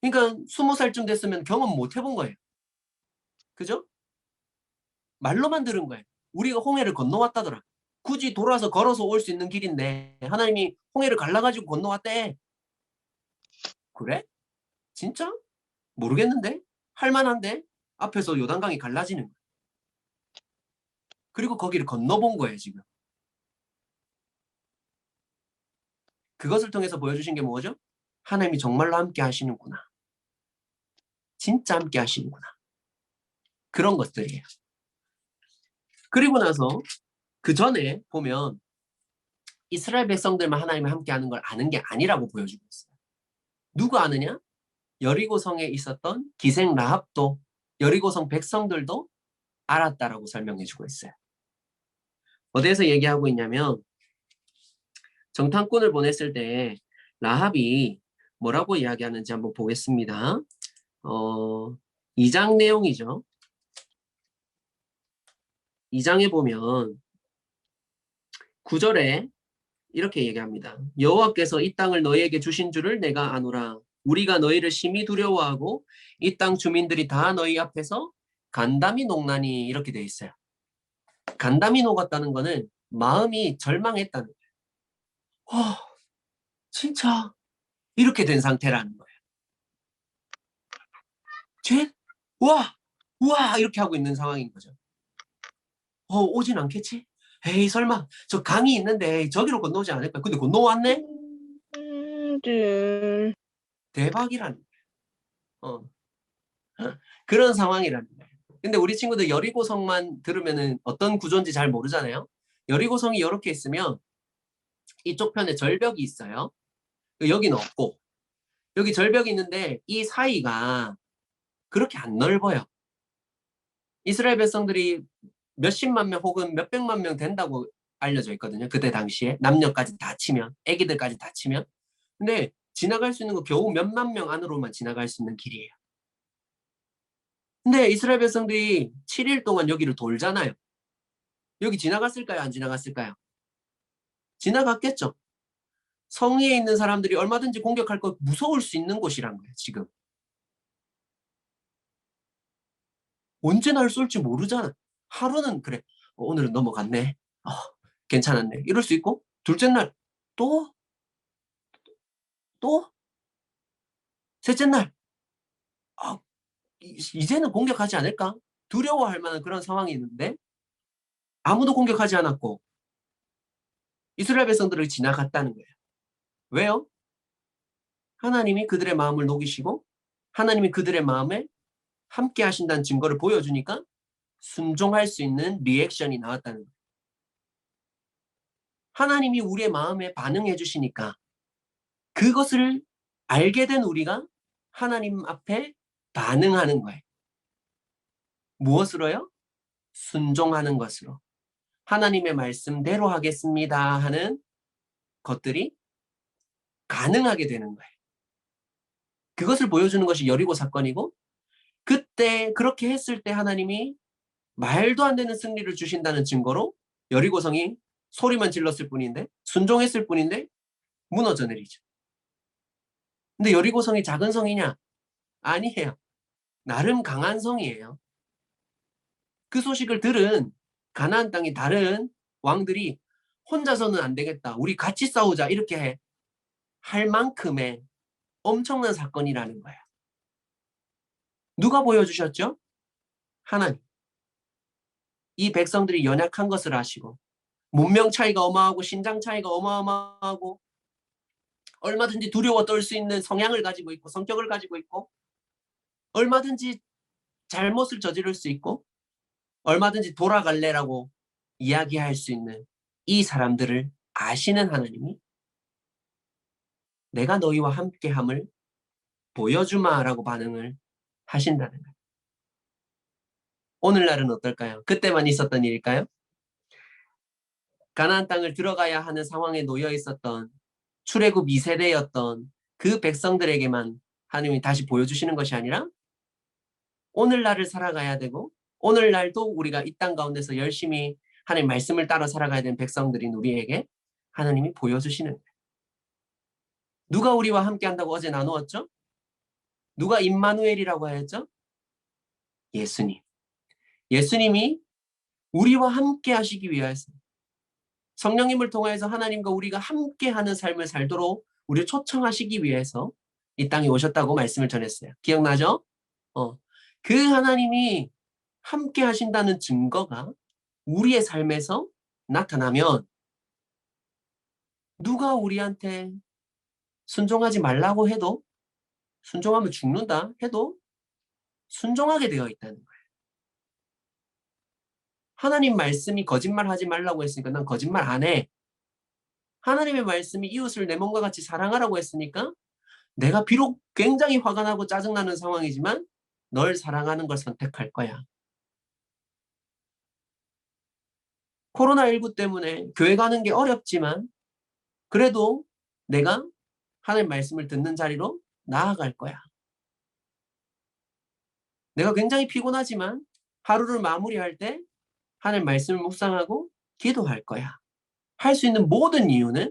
그러니까 20살쯤 됐으면 경험 못 해본 거예요. 그죠? 말로만 들은 거예요. 우리가 홍해를 건너왔다더라. 굳이 돌아서 걸어서 올 수 있는 길인데 하나님이 홍해를 갈라가지고 건너왔대. 그래? 진짜? 모르겠는데? 할만한데? 앞에서 요단강이 갈라지는 거예요. 그리고 거기를 건너본 거예요, 지금. 그것을 통해서 보여주신 게 뭐죠? 하나님이 정말로 함께 하시는구나. 진짜 함께 하시는구나. 그런 것들이에요. 그리고 나서 그 전에 보면 이스라엘 백성들만 하나님이 함께 하는 걸 아는 게 아니라고 보여주고 있어요. 누가 아느냐? 여리고성에 있었던 기생 라합도 여리고성 백성들도 알았다라고 설명해주고 있어요. 어디에서 얘기하고 있냐면 정탐꾼을 보냈을 때 라합이 뭐라고 이야기하는지 한번 보겠습니다. 2장 내용이죠. 2장에 보면 9절에 이렇게 얘기합니다. 여호와께서 이 땅을 너희에게 주신 줄을 내가 아노라. 우리가 너희를 심히 두려워하고 이 땅 주민들이 다 너희 앞에서 간담이 녹나니 이렇게 돼 있어요. 간담이 녹았다는 거는 마음이 절망했다는 거예요. 진짜 이렇게 된 상태라는 거예요. 죄? 와! 우와! 이렇게 하고 있는 상황인 거죠. 오진 않겠지? 에이 설마 저 강이 있는데 저기로 건너오지 않을까? 근데 건너왔네? 대박이라는 거예요. 그런 상황이라는 거예요. 근데 우리 친구들 여리고성만 들으면은 어떤 구조인지 잘 모르잖아요. 여리고성이 이렇게 있으면 이쪽 편에 절벽이 있어요. 여기는 없고 여기 절벽이 있는데 이 사이가 그렇게 안 넓어요. 이스라엘 백성들이 몇십만 명 혹은 몇백만 명 된다고 알려져 있거든요. 그때 당시에 남녀까지 다 치면 애기들까지 다 치면 근데 지나갈 수 있는 거 겨우 몇만 명 안으로만 지나갈 수 있는 길이에요. 근데 이스라엘 백성들이 7일 동안 여기를 돌잖아요. 여기 지나갔을까요? 안 지나갔을까요? 지나갔겠죠. 성 위에 있는 사람들이 얼마든지 공격할 거 무서울 수 있는 곳이란 거예요. 지금. 언제 날 쏠지 모르잖아. 하루는 그래. 오늘은 넘어갔네. 괜찮았네. 이럴 수 있고 둘째 날 또? 또? 셋째 날 아, 이제는 공격하지 않을까? 두려워할 만한 그런 상황이 있는데 아무도 공격하지 않았고 이스라엘 백성들을 지나갔다는 거예요. 왜요? 하나님이 그들의 마음을 녹이시고 하나님이 그들의 마음에 함께 하신다는 증거를 보여주니까 순종할 수 있는 리액션이 나왔다는 거예요. 하나님이 우리의 마음에 반응해 주시니까 그것을 알게 된 우리가 하나님 앞에 반응하는 거예요. 무엇으로요? 순종하는 것으로. 하나님의 말씀대로 하겠습니다 하는 것들이 가능하게 되는 거예요. 그것을 보여주는 것이 여리고 사건이고 그때 그렇게 했을 때 하나님이 말도 안 되는 승리를 주신다는 증거로 여리고성이 소리만 질렀을 뿐인데 순종했을 뿐인데 무너져 내리죠. 근데 여리고성이 작은 성이냐? 아니에요. 나름 강한 성이에요. 그 소식을 들은 가나안 땅의 다른 왕들이 혼자서는 안 되겠다. 우리 같이 싸우자. 이렇게 할 만큼의 엄청난 사건이라는 거예요. 누가 보여주셨죠? 하나님. 이 백성들이 연약한 것을 아시고 문명 차이가 어마하고 신장 차이가 어마어마하고 얼마든지 두려워 떨 수 있는 성향을 가지고 있고 성격을 가지고 있고 얼마든지 잘못을 저지를 수 있고 얼마든지 돌아갈래라고 이야기할 수 있는 이 사람들을 아시는 하나님이 내가 너희와 함께함을 보여주마라고 반응을 하신다는 거예요. 오늘날은 어떨까요? 그때만 있었던 일일까요? 가나안 땅을 들어가야 하는 상황에 놓여 있었던 출애굽 2세대였던 그 백성들에게만 하나님이 다시 보여주시는 것이 아니라 오늘날을 살아가야 되고 오늘날도 우리가 이 땅 가운데서 열심히 하나님 말씀을 따라 살아가야 되는 백성들인 우리에게 하나님이 보여주시는 거예요. 누가 우리와 함께 한다고 어제 나누었죠? 누가 임마누엘이라고 하였죠? 예수님. 예수님이 우리와 함께 하시기 위해서 성령님을 통해서 하나님과 우리가 함께하는 삶을 살도록 우리를 초청하시기 위해서 이 땅에 오셨다고 말씀을 전했어요. 기억나죠? 그 하나님이 함께 하신다는 증거가 우리의 삶에서 나타나면 누가 우리한테 순종하지 말라고 해도 순종하면 죽는다 해도 순종하게 되어 있다는 거예요. 하나님 말씀이 거짓말하지 말라고 했으니까 난 거짓말 안 해. 하나님의 말씀이 이웃을 내 몸과 같이 사랑하라고 했으니까 내가 비록 굉장히 화가 나고 짜증나는 상황이지만 널 사랑하는 걸 선택할 거야. 코로나19 때문에 교회 가는 게 어렵지만 그래도 내가 하나님 말씀을 듣는 자리로 나아갈 거야. 내가 굉장히 피곤하지만 하루를 마무리할 때 하나님 말씀을 묵상하고 기도할 거야. 할 수 있는 모든 이유는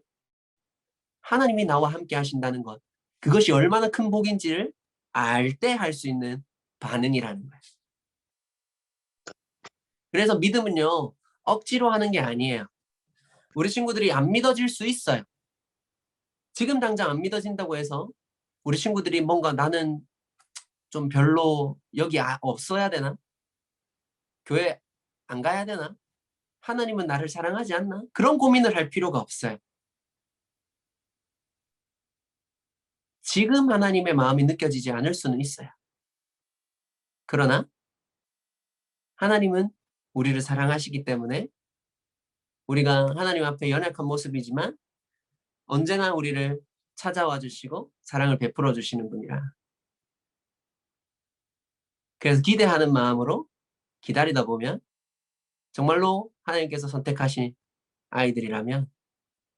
하나님이 나와 함께 하신다는 것. 그것이 얼마나 큰 복인지를 알 때 할 수 있는 반응이라는 거예요. 그래서 믿음은요. 억지로 하는 게 아니에요. 우리 친구들이 안 믿어질 수 있어요. 지금 당장 안 믿어진다고 해서 우리 친구들이 뭔가 나는 좀 별로 여기 없어야 되나? 교회 안 가야 되나? 하나님은 나를 사랑하지 않나? 그런 고민을 할 필요가 없어요. 지금 하나님의 마음이 느껴지지 않을 수는 있어요. 그러나 하나님은 우리를 사랑하시기 때문에 우리가 하나님 앞에 연약한 모습이지만 언제나 우리를 찾아와 주시고 사랑을 베풀어 주시는 분이라. 그래서 기대하는 마음으로 기다리다 보면 정말로 하나님께서 선택하신 아이들이라면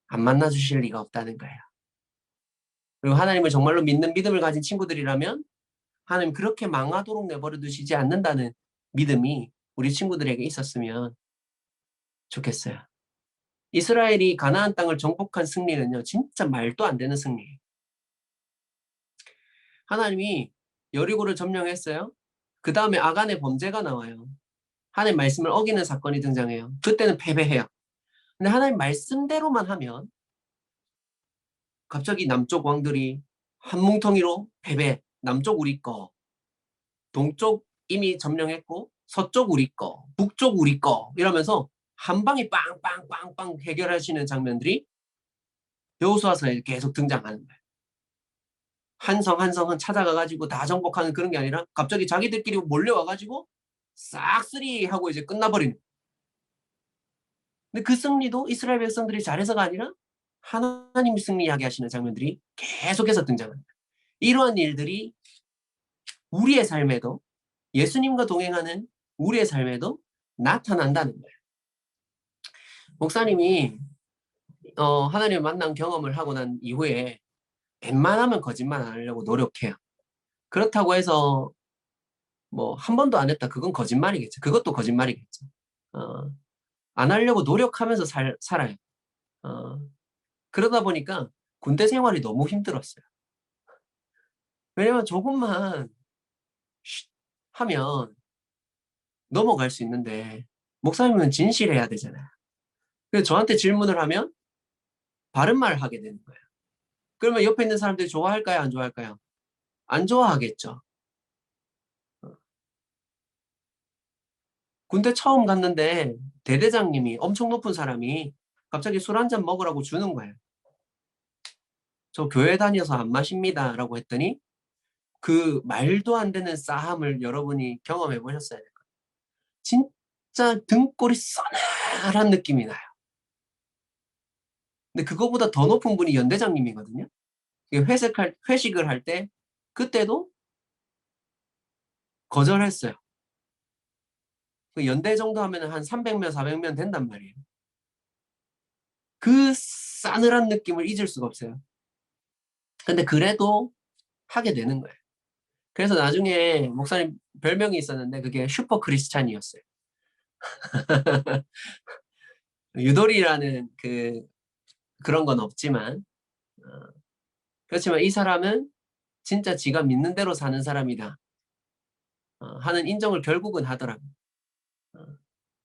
안 만나 주실 리가 없다는 거예요. 그리고 하나님을 정말로 믿는 믿음을 가진 친구들이라면 하나님 그렇게 망하도록 내버려 두시지 않는다는 믿음이 우리 친구들에게 있었으면 좋겠어요. 이스라엘이 가나안 땅을 정복한 승리는요. 진짜 말도 안 되는 승리예요. 하나님이 여리고를 점령했어요. 그 다음에 아간의 범죄가 나와요. 하나님 말씀을 어기는 사건이 등장해요. 그때는 패배해요. 근데 하나님 말씀대로만 하면 갑자기 남쪽 왕들이 한 뭉텅이로 패배. 남쪽 우리 거, 동쪽 이미 점령했고 서쪽 우리 거, 북쪽 우리 거 이러면서 한 방에 빵빵빵빵 해결하시는 장면들이 여호수아서에 계속 등장하는 거예요. 한 성 한 성은 찾아가가지고 다 정복하는 그런 게 아니라 갑자기 자기들끼리 몰려와가지고 싹쓸이 하고 이제 끝나버리는. 근데 그 승리도 이스라엘 백성들이 잘해서가 아니라 하나님이 승리하게 하시는 장면들이 계속해서 등장합니다. 이러한 일들이 우리의 삶에도 예수님과 동행하는 우리의 삶에도 나타난다는 거예요. 목사님이 하나님을 만난 경험을 하고 난 이후에 웬만하면 거짓말 안 하려고 노력해요. 그렇다고 해서 뭐 한 번도 안 했다. 그건 거짓말이겠죠. 그것도 거짓말이겠죠. 안 하려고 노력하면서 살아요. 그러다 보니까 군대 생활이 너무 힘들었어요. 왜냐면 조금만 하면 넘어갈 수 있는데 목사님은 진실해야 되잖아요. 그래서 저한테 질문을 하면 바른 말을 하게 되는 거예요. 그러면 옆에 있는 사람들이 좋아할까요? 안 좋아할까요? 안 좋아하겠죠. 군대 처음 갔는데 대대장님이 엄청 높은 사람이 갑자기 술 한잔 먹으라고 주는 거예요. 저 교회 다녀서 안 마십니다. 라고 했더니 그 말도 안 되는 싸함을 여러분이 경험해 보셨어야 돼요. 진짜 등골이 서늘한 느낌이 나요. 근데 그거보다 더 높은 분이 연대장님이거든요. 회식을 할 때 그때도 거절했어요. 그 연대 정도 하면 한 300명, 400명 된단 말이에요. 그 싸늘한 느낌을 잊을 수가 없어요. 근데 그래도 하게 되는 거예요. 그래서 나중에 목사님 별명이 있었는데 그게 슈퍼 크리스찬이었어요. 유돌이라는 그런 건 없지만 그렇지만 이 사람은 진짜 지가 믿는 대로 사는 사람이다 하는 인정을 결국은 하더라고요.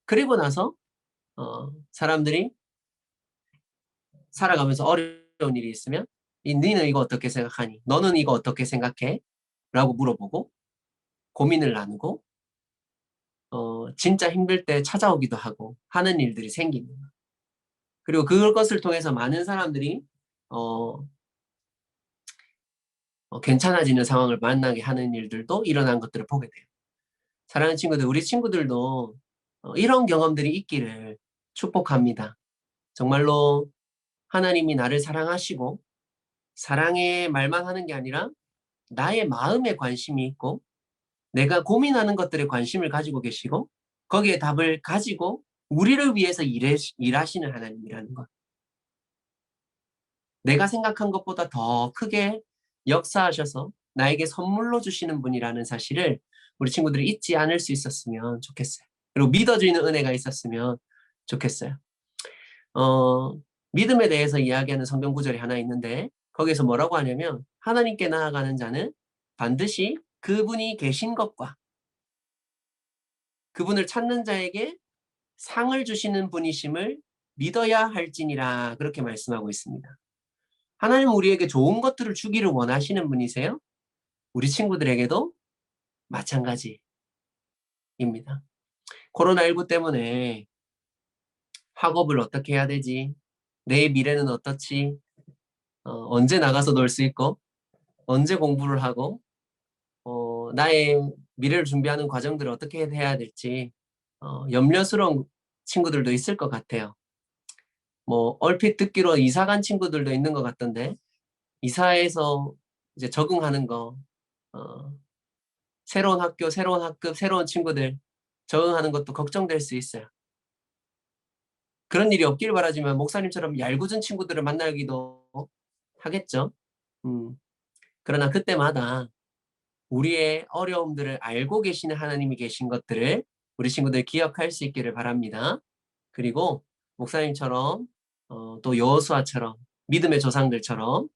그리고 나서 사람들이 살아가면서 어려운 일이 있으면 니는 이거 어떻게 생각하니? 너는 이거 어떻게 생각해? 라고 물어보고 고민을 나누고 진짜 힘들 때 찾아오기도 하고 하는 일들이 생깁니다. 그리고 그것을 통해서 많은 사람들이 괜찮아지는 상황을 만나게 하는 일들도 일어난 것들을 보게 돼요. 사랑하는 친구들, 우리 친구들도 이런 경험들이 있기를 축복합니다. 정말로 하나님이 나를 사랑하시고 사랑의 말만 하는 게 아니라 나의 마음에 관심이 있고 내가 고민하는 것들에 관심을 가지고 계시고 거기에 답을 가지고 우리를 위해서 일하시는 하나님이라는 것. 내가 생각한 것보다 더 크게 역사하셔서 나에게 선물로 주시는 분이라는 사실을 우리 친구들이 잊지 않을 수 있었으면 좋겠어요. 그리고 믿어주는 은혜가 있었으면 좋겠어요. 믿음에 대해서 이야기하는 성경 구절이 하나 있는데 거기서 뭐라고 하냐면 하나님께 나아가는 자는 반드시 그분이 계신 것과 그분을 찾는 자에게 상을 주시는 분이심을 믿어야 할지니라 그렇게 말씀하고 있습니다. 하나님은 우리에게 좋은 것들을 주기를 원하시는 분이세요. 우리 친구들에게도 마찬가지입니다. 코로나19 때문에 학업을 어떻게 해야 되지? 내 미래는 어떻지? 언제 나가서 놀 수 있고 언제 공부를 하고 나의 미래를 준비하는 과정들을 어떻게 해야 될지 염려스러운 친구들도 있을 것 같아요. 뭐 얼핏 듣기로 이사 간 친구들도 있는 것 같던데 이사해서 이제 적응하는 거 새로운 학교, 새로운 학급, 새로운 친구들 적응하는 것도 걱정될 수 있어요. 그런 일이 없길 바라지만 목사님처럼 얄궂은 친구들을 만나기도 하겠죠. 그러나 그때마다 우리의 어려움들을 알고 계시는 하나님이 계신 것들을 우리 친구들 기억할 수 있기를 바랍니다. 그리고 목사님처럼 또 여호수아처럼 믿음의 조상들처럼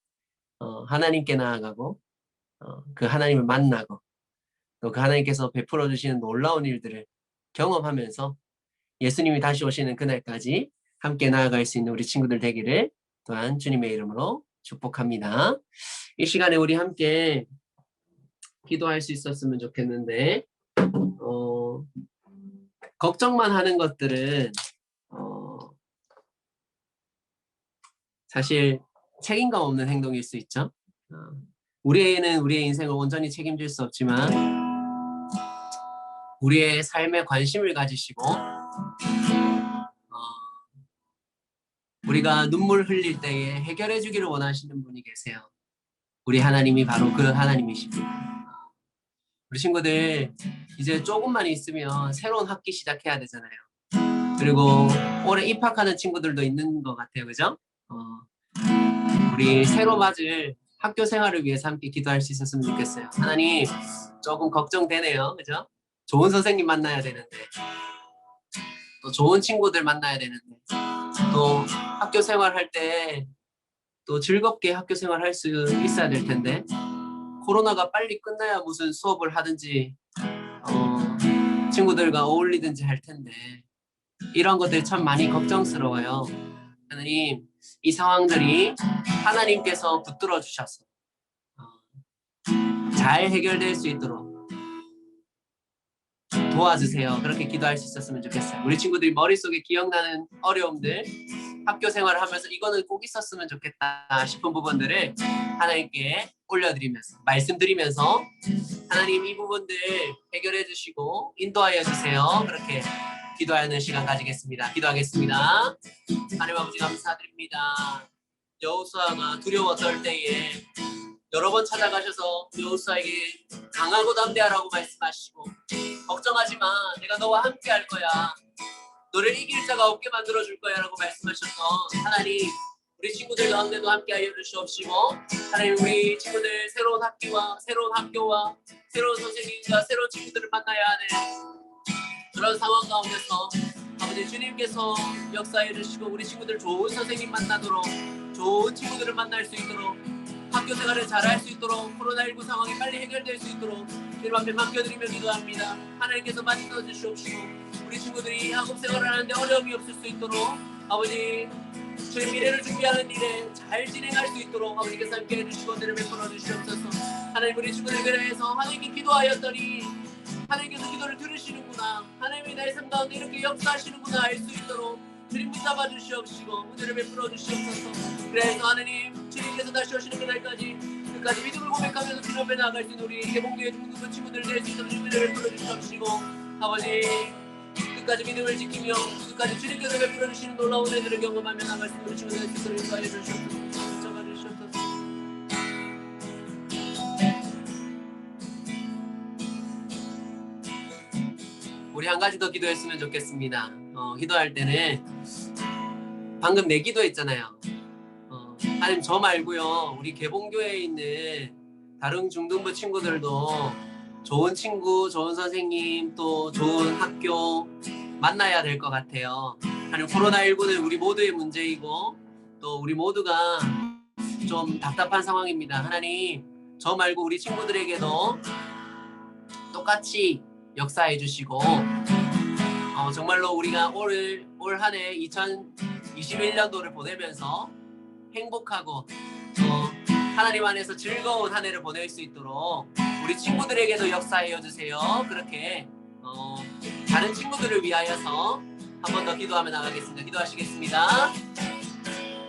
하나님께 나아가고 그 하나님을 만나고 또 그 하나님께서 베풀어 주시는 놀라운 일들을 경험하면서 예수님이 다시 오시는 그날까지 함께 나아갈 수 있는 우리 친구들 되기를 또한 주님의 이름으로 축복합니다. 이 시간에 우리 함께 기도할 수 있었으면 좋겠는데 걱정만 하는 것들은 사실 책임감 없는 행동일 수 있죠. 우리는 우리의 인생을 온전히 책임질 수 없지만 우리의 삶에 관심을 가지시고 우리가 눈물 흘릴 때에 해결해 주기를 원하시는 분이 계세요. 우리 하나님이 바로 그 하나님이십니다. 우리 친구들 이제 조금만 있으면 새로운 학기 시작해야 되잖아요. 그리고 올해 입학하는 친구들도 있는 것 같아요. 그죠? 우리 새로 맞을 학교 생활을 위해서 함께 기도할 수 있었으면 좋겠어요. 하나님, 조금 걱정되네요. 그죠? 좋은 선생님 만나야 되는데, 또 좋은 친구들 만나야 되는데, 또 학교 생활할 때 또 즐겁게 학교 생활할 수 있어야 될 텐데, 코로나가 빨리 끝나야 무슨 수업을 하든지 친구들과 어울리든지 할 텐데 이런 것들 참 많이 걱정스러워요. 하나님, 이 상황들이 하나님께서 붙들어 주셔서 잘 해결될 수 있도록 도와주세요. 그렇게 기도할 수 있었으면 좋겠어요. 우리 친구들이 머릿속에 기억나는 어려움들, 학교 생활을 하면서 이거는 꼭 있었으면 좋겠다 싶은 부분들을 하나님께 올려드리면서 말씀드리면서 하나님 이 부분들 해결해 주시고 인도하여 주세요. 그렇게 기도하는 시간 가지겠습니다. 기도하겠습니다. 하나님 아버지 감사드립니다. 여호수아가 두려워 떨 때에 여러 번 찾아가셔서 여호수아에게 강하고 담대하라고 말씀하시고 걱정하지 마. 내가 너와 함께 할 거야. 너를 이길 자가 없게 만들어줄 거야 라고 말씀하셨던 하나님, 우리 친구들 가운데도 함께 하여 주시옵시고 하나님 우리 친구들 새로운 학교와 새로운 선생님과 새로운 친구들을 만나야 하는 그런 상황 가운데서 아버지 주님께서 역사해 주시고 우리 친구들 좋은 선생님 만나도록 좋은 친구들을 만날 수 있도록 학교 생활을 잘할 수 있도록 코로나19 상황이 빨리 해결될 수 있도록 주님 앞에 맡겨드리며 기도합니다. 하나님께서 만져 주시옵시고 우리 친구들이 학업 생활을 하는데 어려움이 없을 수 있도록 아버지 저희 미래를 준비하는 일에 잘 진행할 수 있도록 아버지께서 함께 해주시고 은혜를 베풀어 주시옵소서. 하나님 우리 친구들을 위해서 하나님께 기도하였더니 하나님께서 기도를 들으시는구나, 하나님이 나의 삶 가운데 이렇게 역사하시는구나 알 수 있도록 주님 붙잡아 주시옵시고 은혜를 베풀어 주시옵소서. 그래서 하나님 주님께서 다시 오시는 그날까지 끝까지 믿음을 고백하면서 주님 앞에 나아갈 수 있는 우리 개봉교회 중등부 친구들 될 수 있도록 은혜를 베풀어 주시옵시고 아버지 끝까지 믿음을 지키며 끝까지 주님께서 베풀어 주시는 놀라운 은혜들을 경험하며 나갈 수 있는 우리 친구들 될 수 있도록 인도하여 주시옵소서. 붙잡아 주시옵소서. 우리 한 가지 더 기도했으면 좋겠습니다. 기도할 때는 방금 내 기도했잖아요. 하나님 저 말고요 우리 개봉교회에 있는 다른 중등부 친구들도 좋은 친구, 좋은 선생님, 또 좋은 학교 만나야 될 것 같아요. 하나님 코로나19는 우리 모두의 문제이고 또 우리 모두가 좀 답답한 상황입니다. 하나님 저 말고 우리 친구들에게도 똑같이 역사해 주시고 정말로 우리가 올 한 해 2021년도를 보내면서 행복하고 하나님 안에서 즐거운 한 해를 보낼 수 있도록 우리 친구들에게도 역사해 주세요. 그렇게 다른 친구들을 위하여서 한 번 더 기도하며 나가겠습니다. 기도하시겠습니다.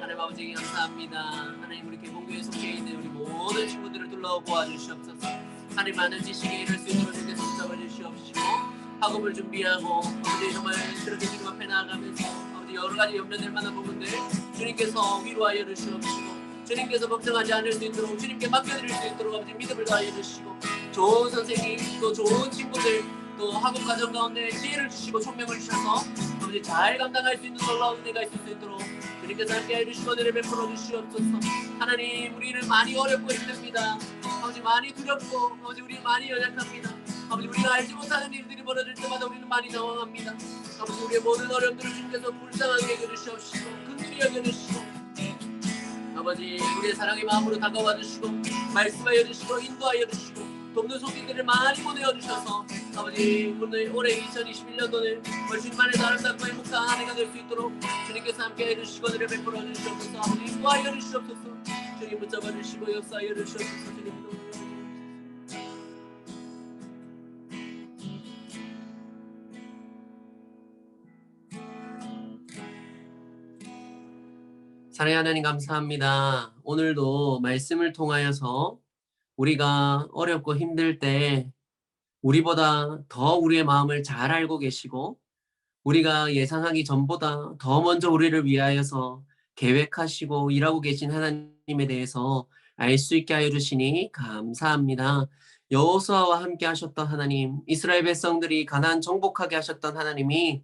하나님 아버지 감사합니다. 하나님 우리 개봉교회 속해 있는 우리 모든 친구들을 둘러보아 주시옵소서. 하나님 많은 지식에 이를 수 있도록 주께서 붙잡아 주시옵시고 학업을 준비하고 아버지 정말 그렇게 주님 앞에 나아가면서 아버지 여러 가지 염려될 만한 부분들 주님께서 위로하여 주시옵시고 주님께서 걱정하지 않을 수 있도록 주님께 맡겨드릴 수 있도록 아버지 믿음을 더하여 주시고 좋은 선생님 또 좋은 친구들 또 학업 과정 가운데 지혜를 주시고 총명을 주셔서 아버지 잘 감당할 수 있는 놀라운 은혜가 있을 수 있도록 주님께서 함께 해주시고 은혜를 베풀어 주시옵소서. 하나님 우리는 많이 어렵고 힘듭니다. 아버지 많이 두렵고 아버지 우리는 많이 연약합니다. 아버지 우리가 알지 못하는 일들이 벌어질 때마다 우리는 많이 당황합니다. 아버지 우리의 모든 어려움들을 주님께서 불쌍하게 여겨주시옵시고 긍휼히 여겨주시고 아버지 우리의 사랑의 마음으로 다가와 주시고 말씀하여 주시고 인도하여 주시고 돕는 손길들을 많이 보내어주셔서 아버지 오늘 올해 2021년도는 주님 안에서 아름답고 행복한 한 해가 될 수 있도록 주님께서 함께 해주시고 은혜를 베풀어 주시옵소서. 아버지 인도하여 주시옵소서. 주님 붙잡아 주시고 역사하여 주시옵소서. 주님 인도하여 주시옵소서. 사랑의 하나님 감사합니다. 오늘도 말씀을 통하여서 우리가 어렵고 힘들 때 우리보다 더 우리의 마음을 잘 알고 계시고 우리가 예상하기 전보다 더 먼저 우리를 위하여서 계획하시고 일하고 계신 하나님에 대해서 알 수 있게 하여 주시니 감사합니다. 여호수아와 함께 하셨던 하나님, 이스라엘 백성들이 가나안 정복하게 하셨던 하나님이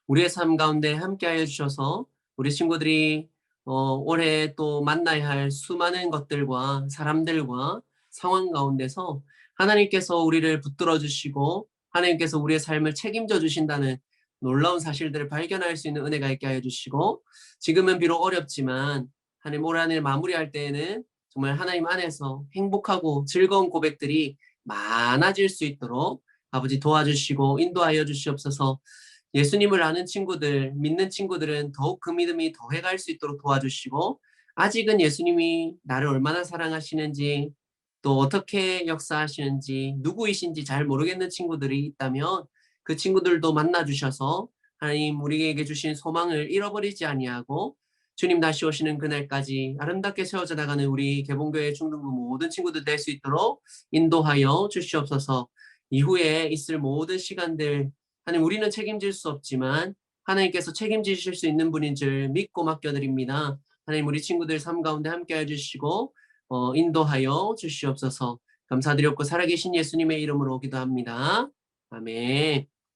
우리의 삶 가운데 함께 하여 주셔서 우리 친구들이 올해 또 만나야 할 수많은 것들과 사람들과 상황 가운데서 하나님께서 우리를 붙들어 주시고 하나님께서 우리의 삶을 책임져 주신다는 놀라운 사실들을 발견할 수 있는 은혜가 있게 하여 주시고 지금은 비록 어렵지만 하나님 올 한해 마무리할 때에는 정말 하나님 안에서 행복하고 즐거운 고백들이 많아질 수 있도록 아버지 도와주시고 인도하여 주시옵소서. 예수님을 아는 친구들, 믿는 친구들은 더욱 그 믿음이 더해갈 수 있도록 도와주시고 아직은 예수님이 나를 얼마나 사랑하시는지 또 어떻게 역사하시는지 누구이신지 잘 모르겠는 친구들이 있다면 그 친구들도 만나주셔서 하나님 우리에게 주신 소망을 잃어버리지 아니하고 주님 다시 오시는 그날까지 아름답게 세워져 나가는 우리 개봉교회 중등부 모든 친구들 될 수 있도록 인도하여 주시옵소서. 이후에 있을 모든 시간들 하나님 우리는 책임질 수 없지만 하나님께서 책임지실 수 있는 분인 줄 믿고 맡겨드립니다. 하나님 우리 친구들 삶 가운데 함께해 주시고 인도하여 주시옵소서. 감사드렸고 살아계신 예수님의 이름으로 기도합니다. 아멘.